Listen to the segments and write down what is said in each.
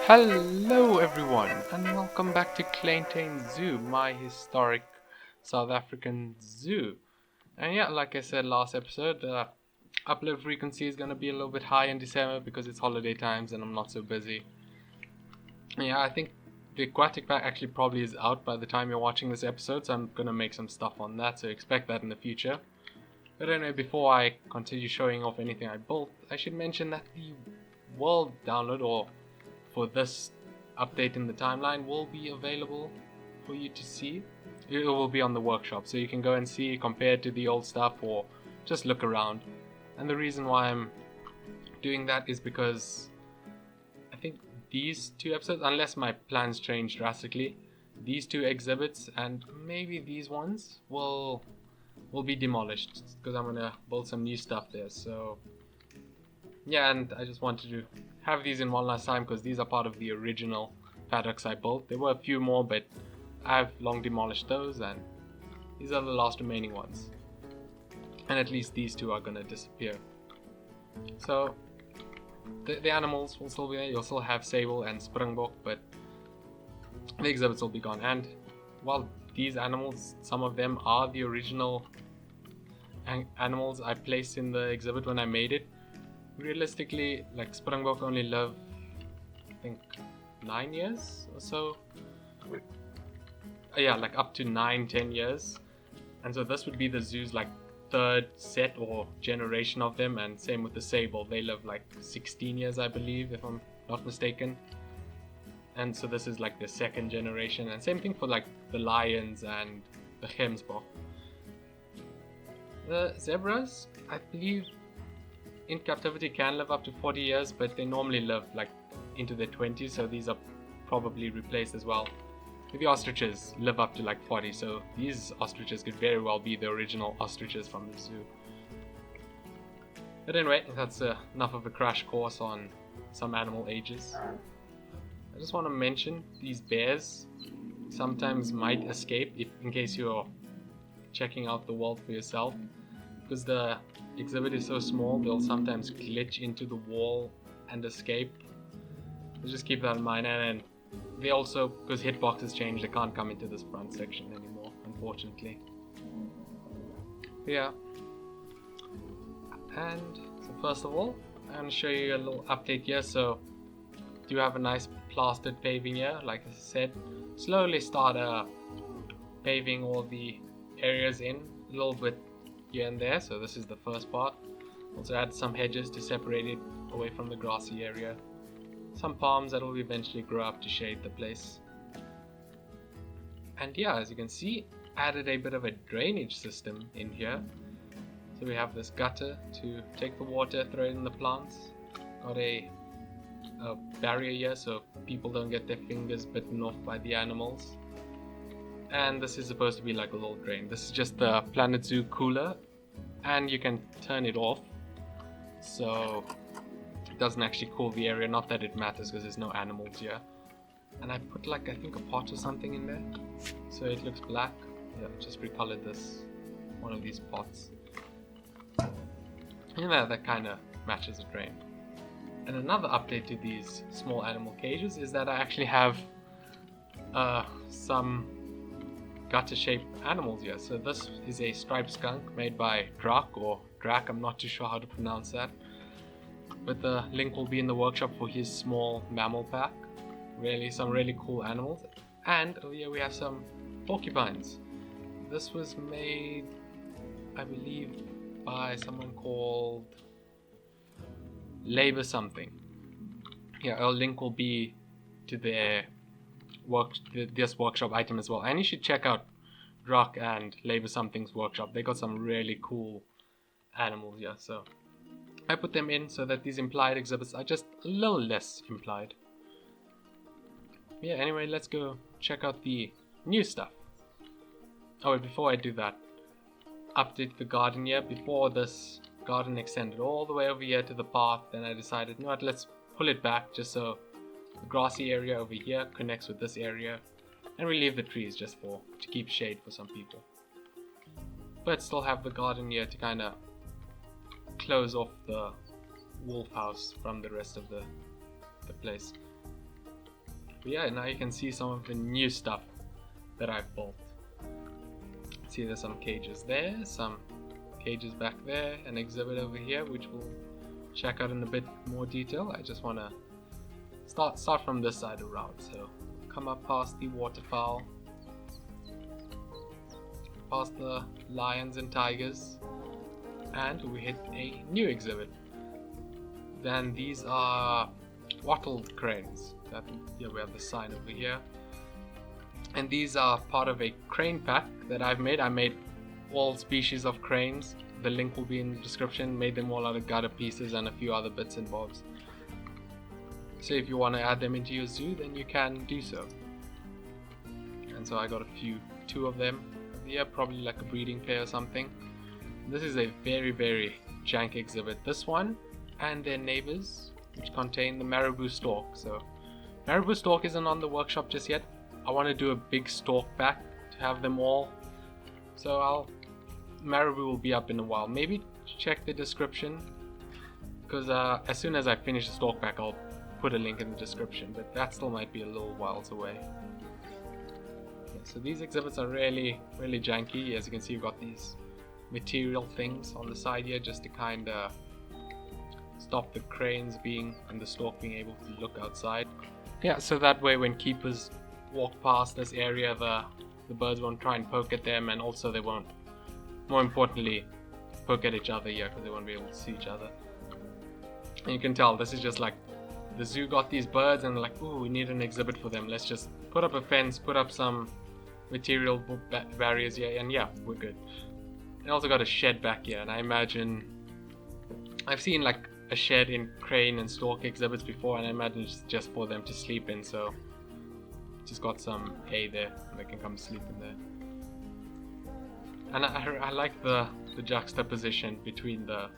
Hello everyone and welcome back to Klein Tuin Zoo, my historic South African zoo. And yeah, like I said last episode, upload frequency is going to be a little bit high in December because it's holiday times and I'm not so busy. And yeah, I think the aquatic pack actually probably is out by the time you're watching this episode, so I'm going to make some stuff on that, so expect that in the future. But anyway, before I continue showing off anything I built, I should mention that the world download or for this update in the timeline will be available for you to see. It will be on the workshop, so you can go and see, compare to the old stuff, or just look around. And the reason why I'm doing that is because I think these two episodes, unless my plans change drastically, these two exhibits and maybe these ones will be demolished because I'm gonna build some new stuff there. So yeah, and I just wanted to have these in one last time because these are part of the original paddocks I built. There were a few more, but I've long demolished those, and these are the last remaining ones. And at least these two are gonna disappear. So the animals will still be there. You'll still have Sable and Springbok, but the exhibits will be gone. And while these animals, some of them are the original animals I placed in the exhibit when I made it, realistically, like Springbok only live, I think, 9 years or so. Yeah, like up to 9-10 years. And so this would be the zoo's like third set or generation of them, and same with the Sable. They live like 16 years, I believe, if I'm not mistaken. And so this is like the second generation, and same thing for like the lions and the Gemsbok. The zebras, I believe, in captivity can live up to 40 years, but they normally live like into their 20s, so these are probably replaced as well. The ostriches live up to like 40, so these ostriches could very well be the original ostriches from the zoo. But anyway, that's enough of a crash course on some animal ages. I just want to mention these bears sometimes might escape in case you're checking out the world for yourself, because the exhibit is so small, they'll sometimes glitch into the wall and escape. So just keep that in mind. And they also, because hitboxes change, they can't come into this front section anymore, unfortunately. Yeah. And so first of all, I'm going to show you a little update here. So do have a nice plastered paving here, like I said. Slowly start paving all the areas in a little bit here and there. So this is the first part. Also add some hedges to separate it away from the grassy area. Some palms that will eventually grow up to shade the place. And yeah, as you can see, added a bit of a drainage system in here. So we have this gutter to take the water, throw it in the plants. Got a barrier here so people don't get their fingers bitten off by the animals. And this is supposed to be like a little drain. This is just the Planet Zoo cooler, and you can turn it off so it doesn't actually cool the area. Not that it matters because there's no animals here. And I put like, I think, a pot or something in there so it looks black. Yeah, just recolored this, one of these pots. And that kind of matches the drain. And another update to these small animal cages is that I actually have some gutter-shaped animals here. So this is a striped skunk made by Drak or Drak, I'm not too sure how to pronounce that. But the link will be in the workshop for his small mammal pack. Some really cool animals. And over here we have some porcupines. This was made, I believe, by someone called Labor something. Yeah, a link will be to their this workshop item as well. And you should check out Drak and Labor something's workshop. They got some really cool animals here. So I put them in so that these implied exhibits are just a little less implied. Yeah, anyway, let's go check out the new stuff. Oh wait, before I do that, update the garden here. Before this garden extended all the way over here to the path, then I decided, you know what, let's pull it back just so the grassy area over here connects with this area, and we leave the trees just to keep shade for some people. But still have the garden here to kind of close off the wolf house from the rest of the place. But yeah, now you can see some of the new stuff that I've built. See, there's some cages there, some cages back there, an exhibit over here which we'll check out in a bit more detail. I just want to start from this side around. So come up past the waterfowl, past the lions and tigers, and we hit a new exhibit. Then these are wattle cranes. Here we have the sign over here, and these are part of a crane pack that I've made. I made all species of cranes. The link will be in the description. Made them all out of gutter pieces and a few other bits and bobs. So if you want to add them into your zoo, then you can do so. And so I got two of them. Yeah, probably like a breeding pair or something. This is a very, very jank exhibit. This one and their neighbors, which contain the Marabou stork. So Marabou stork isn't on the workshop just yet. I want to do a big stork pack to have them all. So Marabou will be up in a while. Maybe check the description, because as soon as I finish the stork pack, I'll put a link in the description. But that still might be a little whiles away. Okay, so these exhibits are really, really janky. As you can see, we've got these material things on the side here just to kind of stop the cranes and the stork being able to look outside. Yeah, so that way when keepers walk past this area, the birds won't try and poke at them, and also they won't, more importantly, poke at each other here because they won't be able to see each other. And you can tell this is just like the zoo got these birds and they're like, ooh, we need an exhibit for them. Let's just put up a fence, put up some material barriers here, and yeah, we're good. And also got a shed back here, and I imagine I've seen like a shed in crane and stork exhibits before, and I imagine it's just for them to sleep in. So just got some hay there and they can come sleep in there. And I like the juxtaposition between the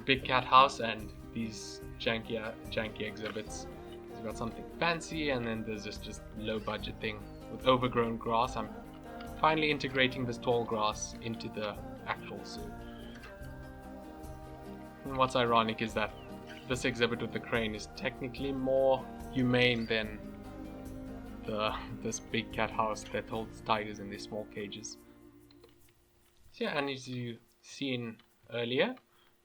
big cat house and these janky exhibits. You've got something fancy, and then there's just low budget thing with overgrown grass. I'm finally integrating this tall grass into the actual zoo. And what's ironic is that this exhibit with the crane is technically more humane than this big cat house that holds tigers in these small cages. So yeah, and as you seen earlier,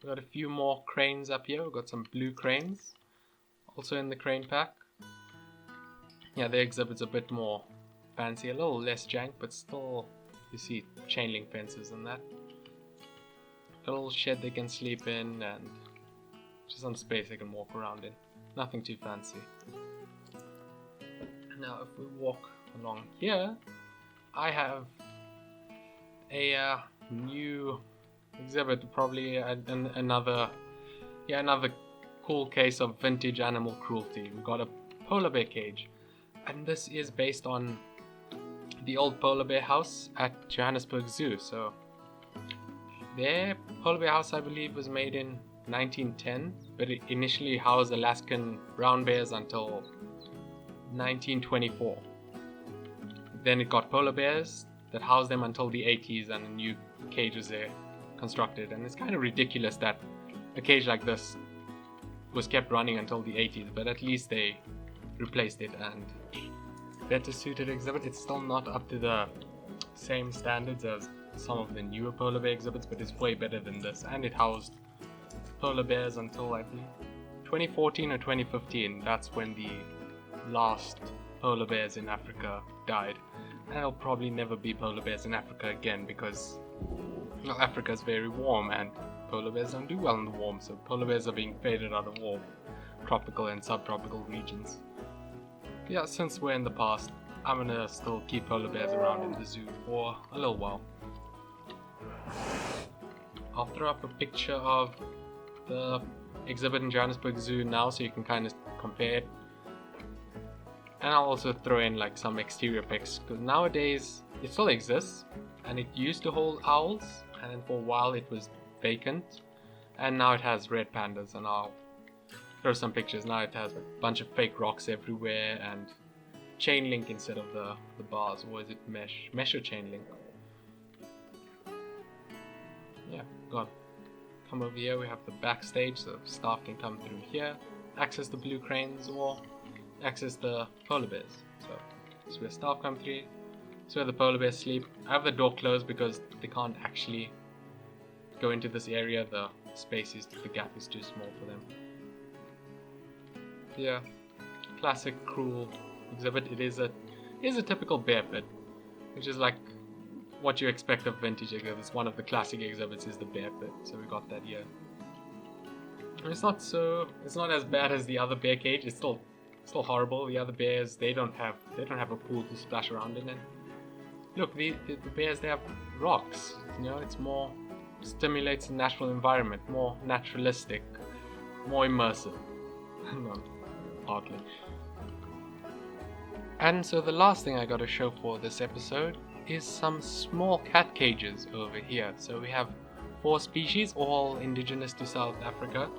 we've got a few more cranes up here. We've got some blue cranes also in the crane pack. Yeah, the exhibit's a bit more fancy, a little less jank, but still you see chain link fences and that. A little shed they can sleep in, and just some space they can walk around in. Nothing too fancy. Now if we walk along here, I have a new exhibit, probably another cool case of vintage animal cruelty. We've got a polar bear cage, and this is based on the old polar bear house at Johannesburg Zoo. So their polar bear house, I believe, was made in 1910, but it initially housed Alaskan brown bears until 1924. Then it got polar bears that housed them until the 80s, and a new cage was there constructed. And it's kind of ridiculous that a cage like this was kept running until the 80s, but at least they replaced it and better suited exhibit. It's still not up to the same standards as some of the newer polar bear exhibits, but it's way better than this, and it housed polar bears until I believe 2014 or 2015. That's when the last polar bears in Africa died, and there'll probably never be polar bears in Africa again because Africa is very warm and polar bears don't do well in the warm, so polar bears are being faded out of warm tropical and subtropical regions. Yeah, since we're in the past, I'm gonna still keep polar bears around in the zoo for a little while. I'll throw up a picture of the exhibit in Johannesburg Zoo now so you can kind of compare it. And I'll also throw in like some exterior pics, because nowadays it still exists and it used to hold owls, and then for a while it was vacant, and now it has red pandas, and I'll throw some pictures. Now it has a bunch of fake rocks everywhere and chain link instead of the bars, or is it mesh or chain link? Yeah, come over here. We have the backstage, so staff can come through here, access the blue cranes, or access the polar bears. So where staff come through. It's where the polar bears sleep. I have the door closed because they can't actually go into this area. The gap is too small for them. Yeah, classic cruel exhibit. It is a typical bear pit, which is like what you expect of vintage exhibits. One of the classic exhibits is the bear pit, so we got that here. And it's not as bad as the other bear cage. It's still horrible. The other bears, they don't have a pool to splash around in. And look, the bears, they have rocks. You know, it's more stimulates the natural environment, more naturalistic, more immersive. No, hardly. And so the last thing I got to show for this episode is some small cat cages over here. So we have 4 species, all indigenous to South Africa.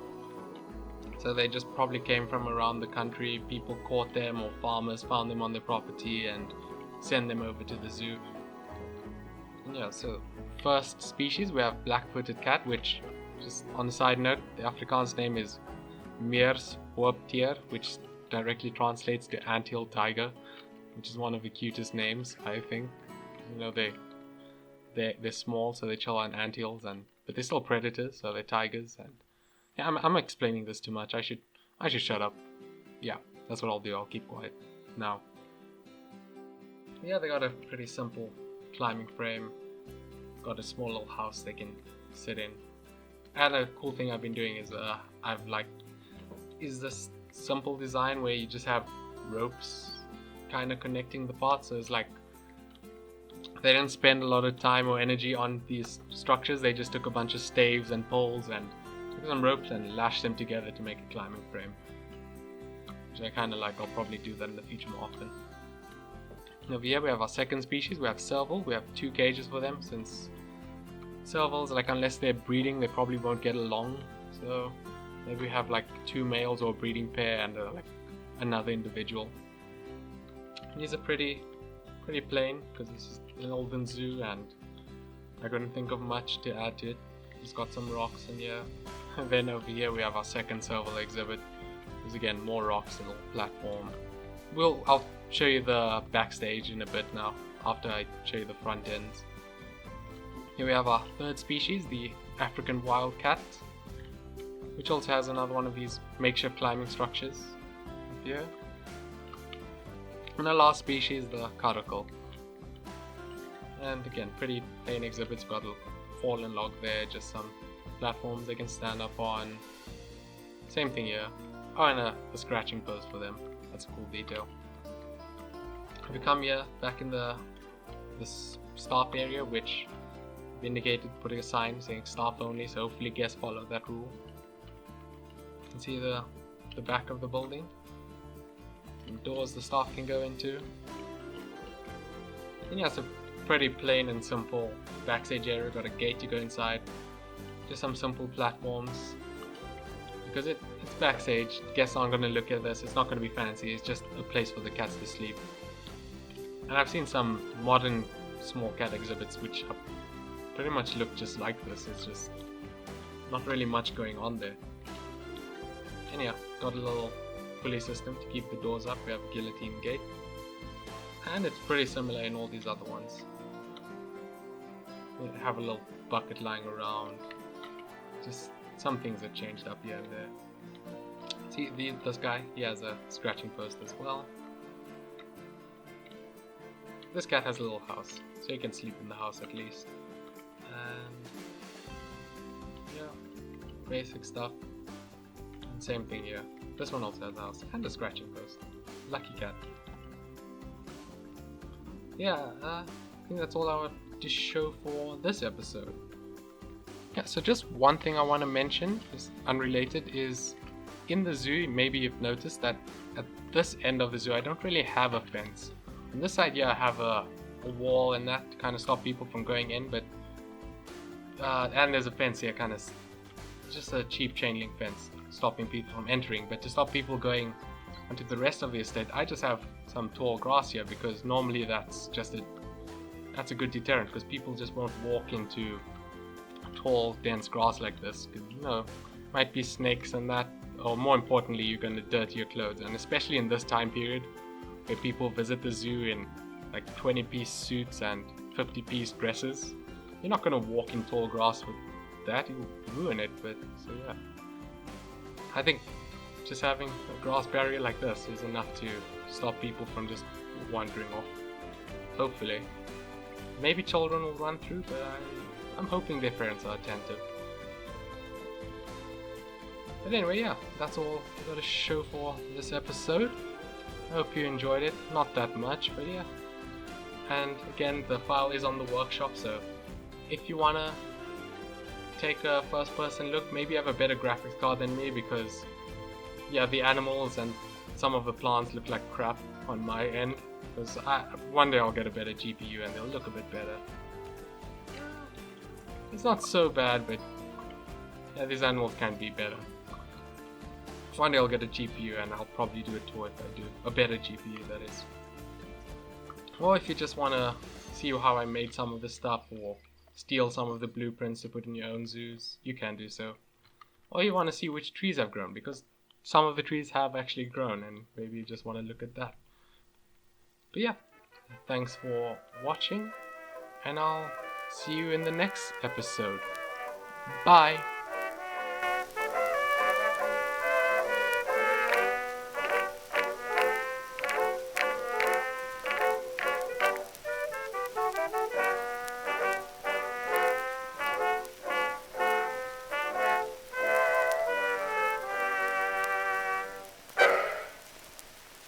So they just probably came from around the country. People caught them, or farmers found them on their property and send them over to the zoo. And yeah, so first species we have black-footed cat, which, just on a side note, the Afrikaans name is Meershooptier, which directly translates to anthill tiger, which is one of the cutest names, I think. You know, they're small, so they chill on anthills, but they're still predators, so they're tigers. And yeah, I'm explaining this too much. I should shut up. Yeah, that's what I'll do. I'll keep quiet now. Yeah, they got a pretty simple climbing frame. Got a small little house they can sit in. And a cool thing I've been doing is is this simple design where you just have ropes kind of connecting the parts. So it's like they didn't spend a lot of time or energy on these structures. They just took a bunch of staves and poles and took some ropes and lashed them together to make a climbing frame, which I kind of like. I'll probably do that in the future more often. Over here we have our second species. We have serval. We have 2 cages for them, since servals, like, unless they're breeding, they probably won't get along. So maybe we have like 2 males or a breeding pair and like another individual. And these are pretty plain because this is an olden zoo and I couldn't think of much to add to it. It's got some rocks in here. And then over here we have our second serval exhibit. There's again more rocks, a little platform. I'll show you the backstage in a bit now, after I show you the front ends. Here we have our third species, the African wildcat, which also has another one of these makeshift climbing structures here. And our last species, the caracal. And again, pretty plain exhibits. Got a fallen log there, just some platforms they can stand up on. Same thing here. Oh, and a scratching post for them. That's a cool detail. If you come here, back in this staff area, which indicated putting a sign saying staff only, so hopefully guests follow that rule. You can see the back of the building. Some doors the staff can go into. And yeah, it's a pretty plain and simple backstage area. Got a gate to go inside. Just some simple platforms. Because it's backstage, guests aren't going to look at this. It's not going to be fancy. It's just a place for the cats to sleep. And I've seen some modern small cat exhibits which pretty much look just like this. It's just not really much going on there. And yeah, got a little pulley system to keep the doors up. We have a guillotine gate. And it's pretty similar in all these other ones. We have a little bucket lying around. Just some things that changed up here and there. See, this guy, he has a scratching post as well. This cat has a little house, so he can sleep in the house at least. And yeah, basic stuff. And same thing here. This one also has a house and a scratching post. Lucky cat. Yeah, I think that's all I want to show for this episode. Yeah, so just one thing I want to mention, is unrelated, is in the zoo, maybe you've noticed that at this end of the zoo I don't really have a fence. On this side here I have a wall and that to kind of stop people from going in, but and there's a fence here, kind of just a cheap chain link fence stopping people from entering, but to stop people going onto the rest of the estate I just have some tall grass here, because normally that's a good deterrent, because people just won't walk into tall dense grass like this, because might be snakes and that or more importantly, you're going to dirty your clothes. And especially in this time period where people visit the zoo in like 20-piece suits and 50-piece dresses, you're not going to walk in tall grass with that, you'll ruin it. But so yeah, I think just having a grass barrier like this is enough to stop people from just wandering off. Hopefully. Maybe children will run through, but I'm hoping their parents are attentive. But anyway, yeah, that's all I've got to show for this episode. I hope you enjoyed it. Not that much, but yeah. And again, the file is on the workshop, so if you wanna take a first person look, maybe you have a better graphics card than me, because yeah, the animals and some of the plants look like crap on my end. Because one day I'll get a better GPU and they'll look a bit better. It's not so bad, but yeah, these animals can be better. One day I'll get a GPU and I'll probably do a tour if I do. A better GPU, that is. Or if you just want to see how I made some of the stuff, or steal some of the blueprints to put in your own zoos, you can do so. Or you want to see which trees have grown, because some of the trees have actually grown and maybe you just want to look at that. But yeah, thanks for watching and I'll see you in the next episode. Bye!